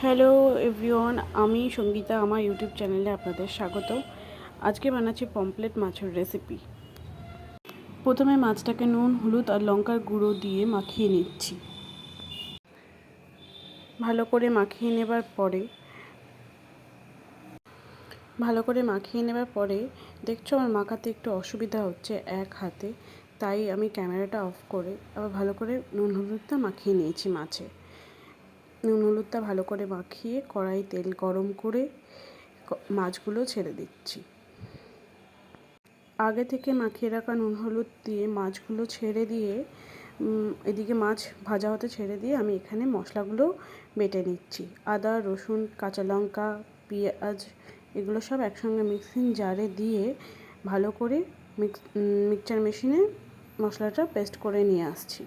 Hello everyone, আমি সঙ্গীতা। আমার YouTube চ্যানেলে আপনাদের স্বাগত। আজকে বানাচ্ছি পমফ্রেট মাছের রেসিপি। প্রথমে মাছটাকে নুন, হলুদ আর লঙ্কার গুঁড়ো দিয়ে মাখিয়ে নিচ্ছি। ভালো করে মাখিয়ে নেবার পরে দেখছো আমার মাখাতে একটু অসুবিধা হচ্ছে এক হাতে, তাই আমি ক্যামেরাটা অফ করে আবার ভালো করে নুন হলুদটা মাখিয়ে নিয়েছি মাছে। নুন হলুদটা ভালো করে মাখিয়ে কড়াই তেল গরম করে মাছগুলো ছেড়ে দিচ্ছি। আগে থেকে মাখিয়ে রাখা নুন হলুদ দিয়ে মাছগুলো ছেড়ে দিয়ে এদিকে মাছ ভাজা হতে ছেড়ে দিয়ে আমি এখানে মশলাগুলো বেটে নিচ্ছি। আদা, রসুন, কাঁচা লঙ্কা, পেঁয়াজ এগুলো সব একসঙ্গে মিক্সিং জারে দিয়ে ভালো করে মিক্সচার মেশিনে মশলাটা পেস্ট করে নিয়ে আসছি।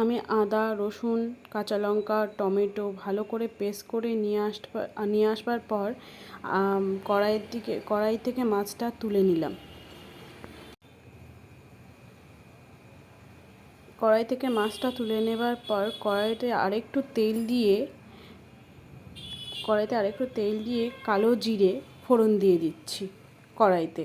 আমি আদা, রসুন, কাঁচা লঙ্কা, টমেটো ভালো করে পেস্ট করে নিয়ে আসবার পর কড়াই থেকে মাছটা তুলে নিলাম। কড়াই থেকে মাছটা তুলে নেবার পর কড়াইতে আরেকটু তেল দিয়ে কালো জিরে ফোড়ন দিয়ে দিচ্ছি কড়াইতে।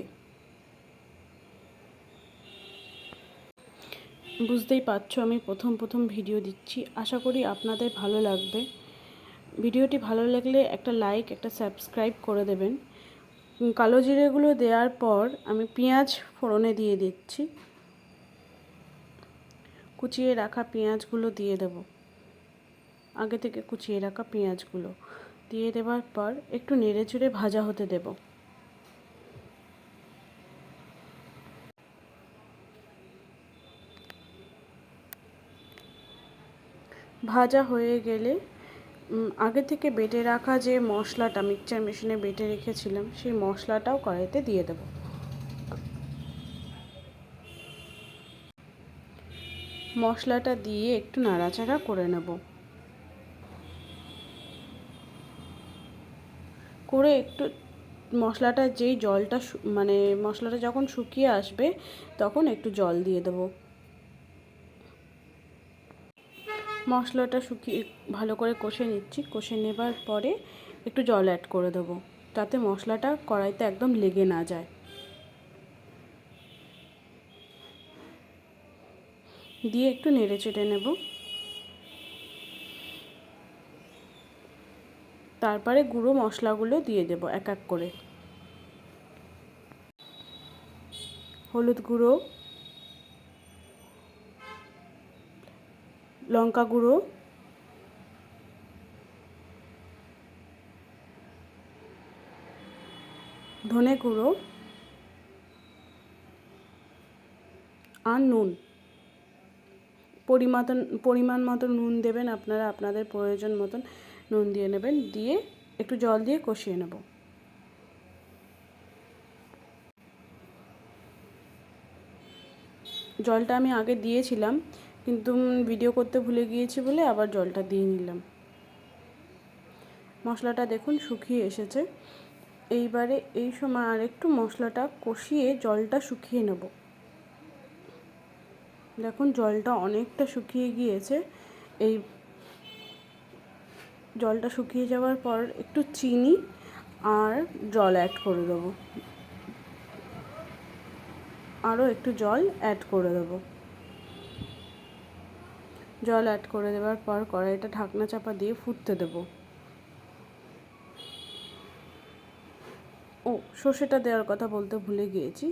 বুঝতেই পারছো আমি প্রথম ভিডিও দিচ্ছি, আশা করি আপনাদের ভালো লাগবে। ভিডিওটি ভালো লাগলে একটা লাইক, একটা সাবস্ক্রাইব করে দেবেন। কালো জিরেগুলো দেওয়ার পর আমি পেঁয়াজ ফোড়নে দিয়ে দিচ্ছি। কুচিয়ে রাখা পেঁয়াজগুলো দিয়ে দেব। আগে থেকে কুচিয়ে রাখা পেঁয়াজগুলো দিয়ে দেওয়ার পর একটু নেড়েচেড়ে ভাজা হতে দেব। ভাজা হয়ে গেলে আগে থেকে বেটে রাখা যে মশলাটা মিক্সচার মেশিনে বেটে রেখেছিলাম সেই মশলাটাও কড়াইতে দিয়ে দেব। মশলাটা দিয়ে একটু নাড়াচাড়া করে নেব। করে একটু মশলাটা যেই জলটা মশলাটা যখন শুকিয়ে আসবে তখন একটু জল দিয়ে দেব। মশলাটা শুকিয়ে ভালো করে কষে নিচ্ছি। কষে নেবার পরে একটু জল অ্যাড করে দেবো, যাতে মশলাটা কড়াইতে একদম লেগে না যায়। দিয়ে একটু নেড়ে চেড়ে নেব। তারপরে গুঁড়ো মশলাগুলো দিয়ে দেব এক এক করে। হলুদ গুঁড়ো, লঙ্কা গুঁড়ো, ধনে গুঁড়ো আর নুন। পরিমাণ মতো নুন দেবেন আপনারা, আপনাদের প্রয়োজন মতন নুন দিয়ে নেবেন। দিয়ে একটু জল দিয়ে কষিয়ে নেব। জলটা আমি আগে দিয়েছিলাম, কিন্তু ভিডিও করতে ভুলে গিয়েছি বলে আবার জলটা দিয়ে নিলাম। মশলাটা দেখুন শুকিয়ে এসেছে। এইবারে এই সময় আর একটু মশলাটা কষিয়ে জলটা শুকিয়ে নেব। দেখুন জলটা অনেকটা শুকিয়ে গিয়েছে। এই জলটা শুকিয়ে যাওয়ার পর একটু চিনি আর জল অ্যাড করে দেবো। আরও একটু জল অ্যাড করে দেবো। জল অ্যাড করে দেওয়ার পর কড়াইটা ঢাকনা চাপা দিয়ে ফুটতে দেবো। সর্ষেটা দেওয়ার কথা বলতে ভুলে গিয়েছি।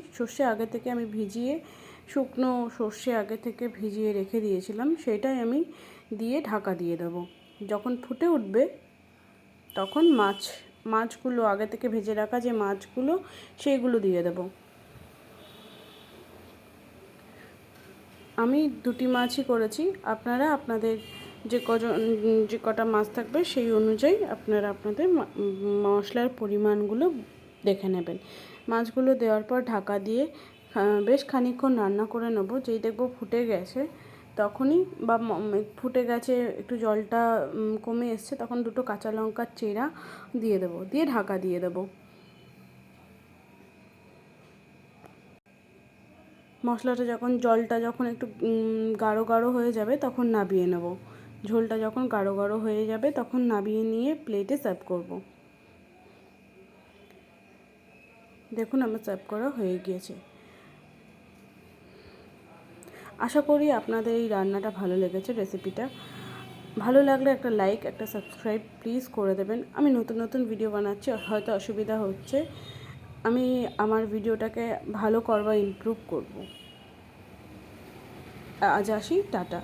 শুকনো সর্ষে আগে থেকে ভিজিয়ে রেখে দিয়েছিলাম, সেটাই আমি দিয়ে ঢাকা দিয়ে দেবো। যখন ফুটে উঠবে তখন মাছগুলো আগে থেকে ভেজে রাখা যে মাছগুলো সেইগুলো দিয়ে দেবো। আমি দুটি মাছই করেছি, আপনারা আপনাদের যে কটা মাছ থাকবে সেই অনুযায়ী আপনারা আপনাদের মশলার পরিমাণগুলো দেখে নেবেন। মাছগুলো দেওয়ার পর ঢাকা দিয়ে বেশ খানিকক্ষণ রান্না করে নেব। যেই দেখব ফুটে গেছে তখনই ফুটে গেছে, একটু জলটা কমে এসছে, তখন দুটো কাঁচা লঙ্কার চেরা দিয়ে দেবো। দিয়ে ঢাকা দিয়ে দেবো। মশলাটা যখন জলটা যখন একটু গাঢ় গাঢ় হয়ে যাবে তখন নামিয়ে নেব। ঝোলটা যখন গাঢ় গাঢ় হয়ে যাবে তখন নামিয়ে নিয়ে প্লেটে সার্ভ করব। দেখুন আমার সার্ভ করা হয়ে গিয়েছে। আশা করি আপনাদের এই রান্নাটা ভালো লেগেছে, রেসিপিটা ভালো লাগলে একটা লাইক, একটা সাবস্ক্রাইব প্লিজ করে দেবেন। আমি নতুন নতুন ভিডিও বানাচ্ছি, হয়তো অসুবিধা হচ্ছে, আমি আমার ভিডিওটাকে ভালো করবার ইমপ্রুভ করব। আজ আসি, টাটা।